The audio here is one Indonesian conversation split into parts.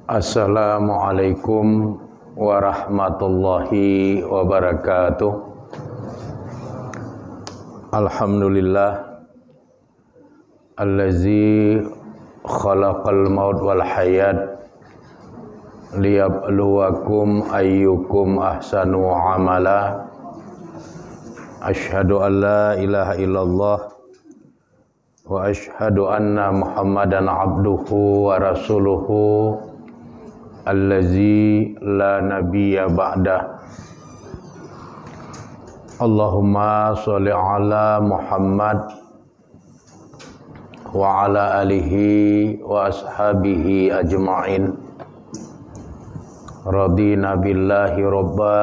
Assalamualaikum warahmatullahi wabarakatuh. Alhamdulillah allazi khalaqal maut wal hayat liyabluwakum ayyukum ahsanu amala. Asyhadu an la ilaha illallah wa asyhadu anna Muhammadan abduhu wa rasuluhu allazi la nabiyya ba'dah. Allahumma sholli ala Muhammad wa ala alihi wa ashabihi ajma'in. Radina billahi robba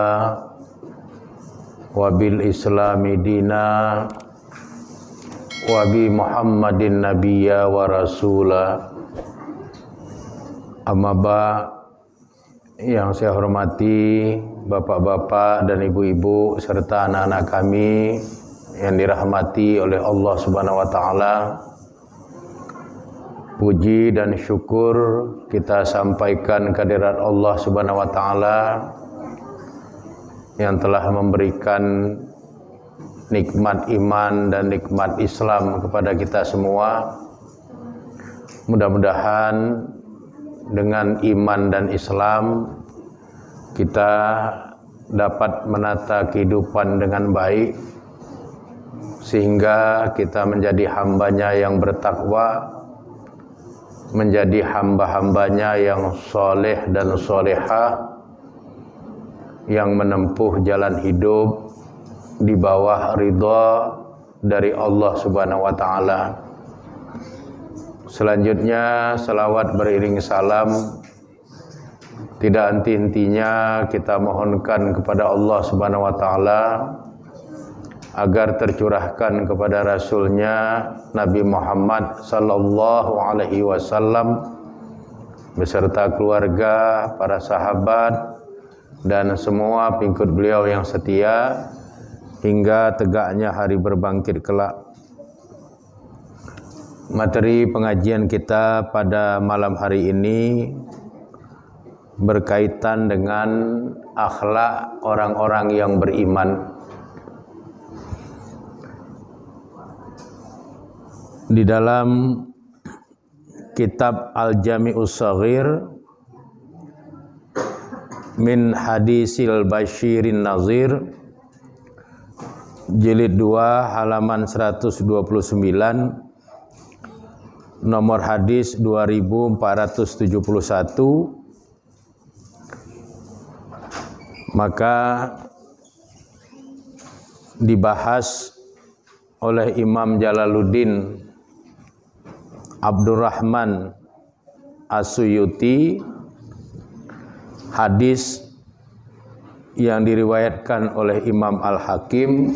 wa bil islami dina wa bi Muhammadin nabiyya wa rasula. Amma ba', yang saya hormati bapak-bapak dan ibu-ibu serta anak-anak kami yang dirahmati oleh Allah Subhanahu wa taala. Puji dan syukur kita sampaikan kehadirat Allah Subhanahu wa taala yang telah memberikan nikmat iman dan nikmat Islam kepada kita semua. Mudah-mudahan dengan iman dan Islam kita dapat menata kehidupan dengan baik, sehingga kita menjadi hambanya yang bertakwa, menjadi hamba-hambanya yang soleh dan solehah, yang menempuh jalan hidup di bawah ridha dari Allah Subhanahu wa taala. Selanjutnya salawat beriring salam tidak henti-hentinya kita mohonkan kepada Allah Subhanahu wa taala agar tercurahkan kepada Rasulnya Nabi Muhammad sallallahu alaihi wasallam beserta keluarga, para sahabat dan semua pengikut beliau yang setia hingga tegaknya hari berbangkit kelak. Materi pengajian kita pada malam hari ini berkaitan dengan akhlak orang-orang yang beriman. Di dalam kitab Al-Jami'us Shaghir min Hadisil Basyirin Nazir jilid 2 halaman 129, nomor hadis 2471, maka dibahas oleh Imam Jalaluddin Abdurrahman As-Suyuti hadis yang diriwayatkan oleh Imam Al-Hakim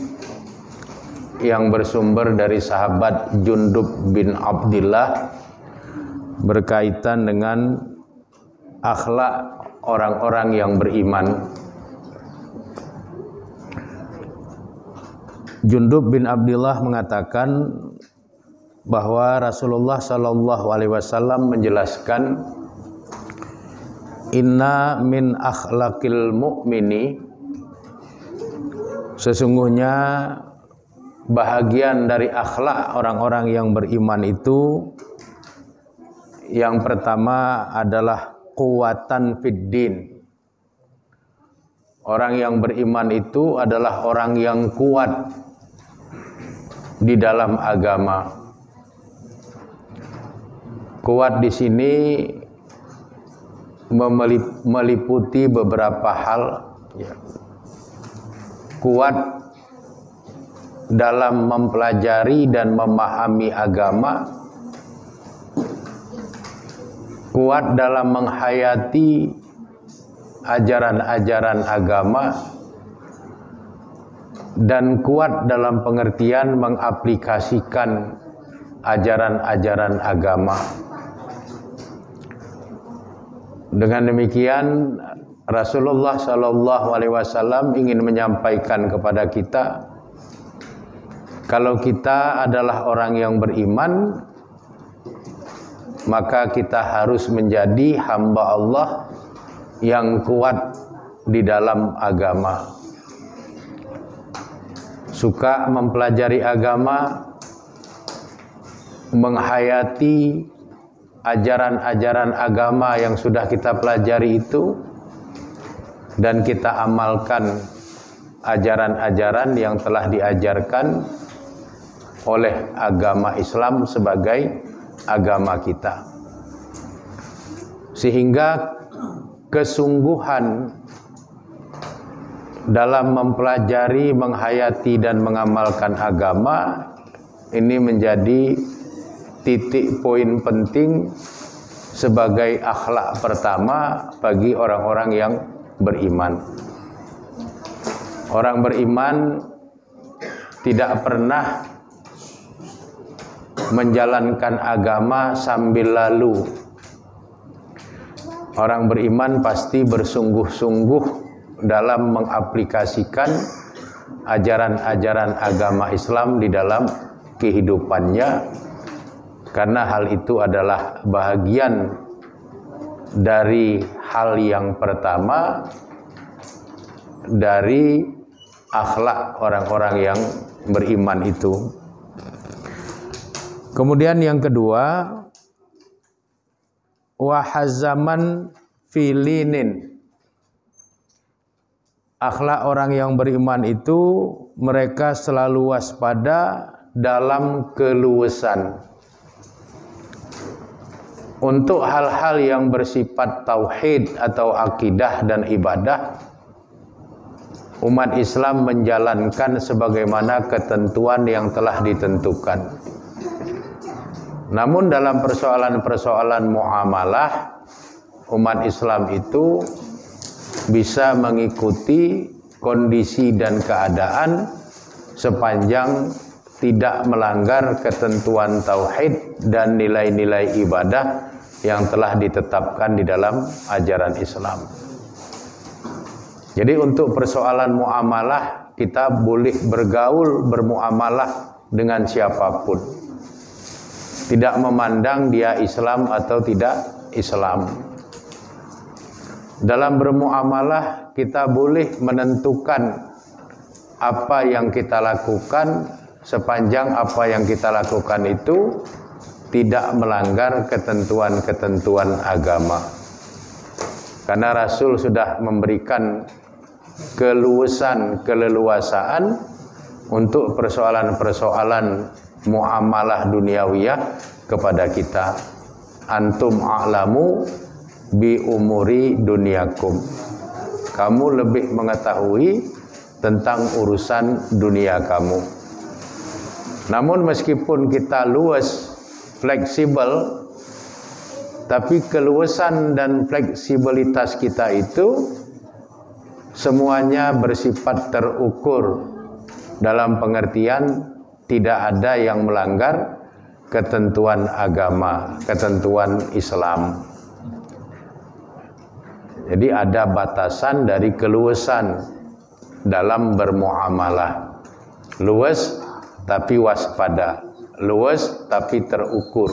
yang bersumber dari sahabat Jundub bin Abdillah berkaitan dengan akhlak orang-orang yang beriman. Jundub bin Abdillah mengatakan bahwa Rasulullah sallallahu alaihi wasallam menjelaskan, inna min akhlaqil mu'mini, sesungguhnya bahagian dari akhlak orang-orang yang beriman itu yang pertama adalah quwatan fiddin. Orang yang beriman itu adalah orang yang kuat di dalam agama. Kuat di sini meliputi beberapa hal. Kuat dalam mempelajari dan memahami agama, kuat dalam menghayati ajaran-ajaran agama, dan kuat dalam pengertian mengaplikasikan ajaran-ajaran agama. Dengan demikian Rasulullah Shallallahu Alaihi Wasallam ingin menyampaikan kepada kita, kalau kita adalah orang yang beriman, maka kita harus menjadi hamba Allah yang kuat di dalam agama. Suka mempelajari agama, menghayati ajaran-ajaran agama yang sudah kita pelajari itu, dan kita amalkan ajaran-ajaran yang telah diajarkan oleh agama Islam sebagai agama kita. Sehingga kesungguhan dalam mempelajari, menghayati dan mengamalkan agama ini menjadi titik poin penting sebagai akhlak pertama bagi orang-orang yang beriman. Orang beriman tidak pernah menjalankan agama sambil lalu. Orang beriman pasti bersungguh-sungguh dalam mengaplikasikan ajaran-ajaran agama Islam di dalam kehidupannya, karena hal itu adalah bahagian dari hal yang pertama dari akhlak orang-orang yang beriman itu. Kemudian yang kedua, wahazaman filinin. Akhlak orang yang beriman itu mereka selalu waspada dalam keluasan. Untuk hal-hal yang bersifat tauhid atau akidah dan ibadah, umat Islam menjalankan sebagaimana ketentuan yang telah ditentukan. Namun dalam persoalan-persoalan muamalah, umat Islam itu bisa mengikuti kondisi dan keadaan sepanjang tidak melanggar ketentuan tauhid dan nilai-nilai ibadah yang telah ditetapkan di dalam ajaran Islam. Jadi untuk persoalan muamalah, kita boleh bergaul, bermuamalah dengan siapapun, tidak memandang dia Islam atau tidak Islam. Dalam bermuamalah kita boleh menentukan apa yang kita lakukan sepanjang apa yang kita lakukan itu tidak melanggar ketentuan-ketentuan agama. Karena Rasul sudah memberikan keleluasaan untuk persoalan-persoalan muamalah duniawiyah kepada kita. Antum a'lamu bi umuri dunyakum. Kamu lebih mengetahui tentang urusan dunia kamu. Namun meskipun kita luas, fleksibel, tapi keluasan dan fleksibilitas kita itu semuanya bersifat terukur, dalam pengertian tidak ada yang melanggar ketentuan agama, ketentuan Islam. Jadi ada batasan dari keluasan dalam bermuamalah. Luas tapi waspada, luas tapi terukur,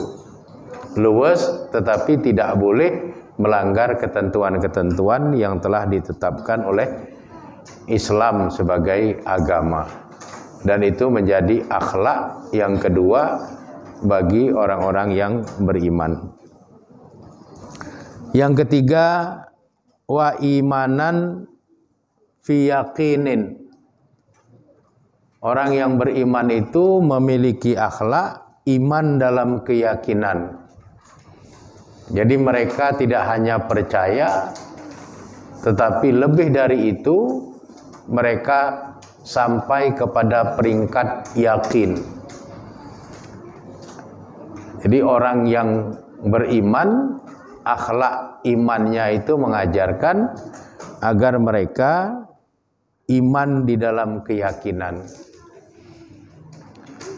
luas tetapi tidak boleh melanggar ketentuan-ketentuan yang telah ditetapkan oleh Islam sebagai agama. Dan itu menjadi akhlak yang kedua bagi orang-orang yang beriman. Yang ketiga, wa imanan fi yaqinin. Orang yang beriman itu memiliki akhlak iman dalam keyakinan. Jadi mereka tidak hanya percaya, tetapi lebih dari itu mereka sampai kepada peringkat yakin. Jadi orang yang beriman, akhlak imannya itu mengajarkan agar mereka iman di dalam keyakinan.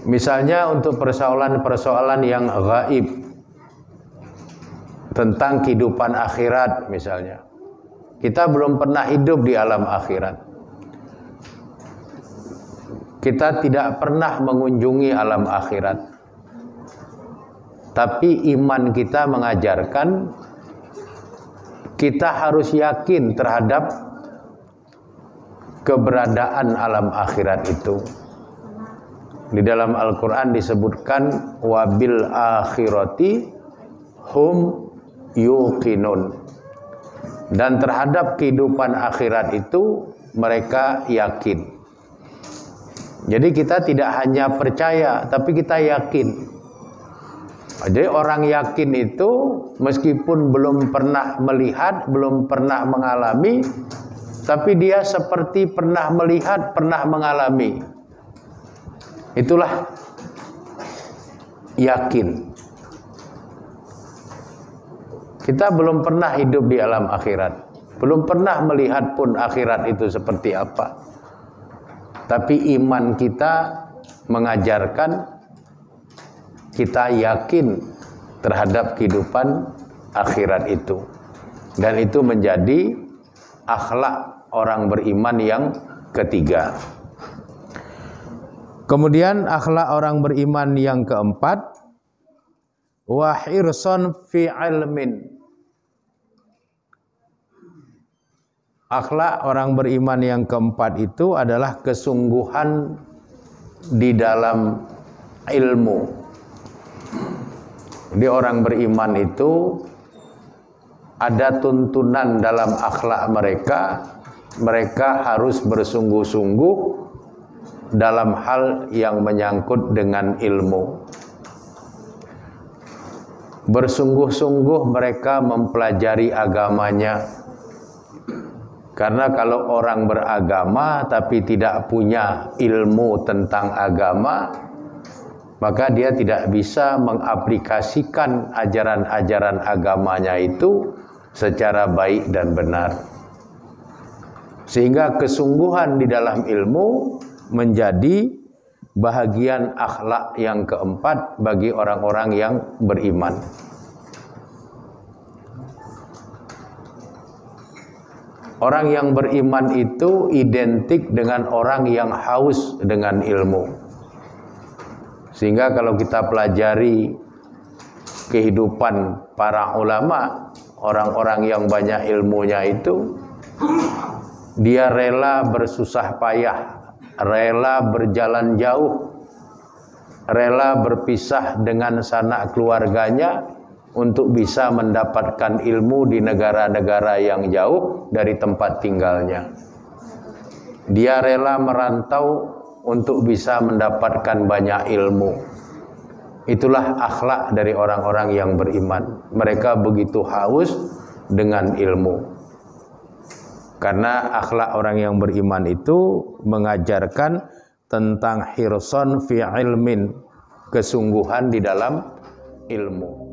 Misalnya untuk persoalan-persoalan yang gaib, tentang kehidupan akhirat misalnya. Kita belum pernah hidup di alam akhirat. Kita tidak pernah mengunjungi alam akhirat. Tapi iman kita mengajarkan kita harus yakin terhadap keberadaan alam akhirat itu. Di dalam Al-Quran disebutkan wabil akhirati hum yuqinun. Dan terhadap kehidupan akhirat itu mereka yakin. Jadi kita tidak hanya percaya, tapi kita yakin. Jadi orang yakin itu meskipun belum pernah melihat, belum pernah mengalami, tapi dia seperti pernah melihat, pernah mengalami. Itulah yakin. Kita belum pernah hidup di alam akhirat, belum pernah melihat pun akhirat itu seperti apa. Tapi iman kita mengajarkan kita yakin terhadap kehidupan akhirat itu. Dan itu menjadi akhlak orang beriman yang ketiga. Kemudian akhlak orang beriman yang keempat, wa hirson fi ilmin. Akhlak orang beriman yang keempat itu adalah kesungguhan di dalam ilmu. Jadi orang beriman itu ada tuntunan dalam akhlak mereka. Mereka harus bersungguh-sungguh dalam hal yang menyangkut dengan ilmu. Bersungguh-sungguh mereka mempelajari agamanya. Karena kalau orang beragama tapi tidak punya ilmu tentang agama, maka dia tidak bisa mengaplikasikan ajaran-ajaran agamanya itu secara baik dan benar. Sehingga kesungguhan di dalam ilmu menjadi bahagian akhlak yang keempat bagi orang-orang yang beriman. Orang yang beriman itu identik dengan orang yang haus dengan ilmu. Sehingga kalau kita pelajari kehidupan para ulama, orang-orang yang banyak ilmunya itu, dia rela bersusah payah, rela berjalan jauh, rela berpisah dengan sanak keluarganya untuk bisa mendapatkan ilmu di negara-negara yang jauh dari tempat tinggalnya. Dia rela merantau untuk bisa mendapatkan banyak ilmu. Itulah akhlak dari orang-orang yang beriman. Mereka begitu haus dengan ilmu. Karena akhlak orang yang beriman itu mengajarkan tentang hirson fi ilmin, kesungguhan di dalam ilmu.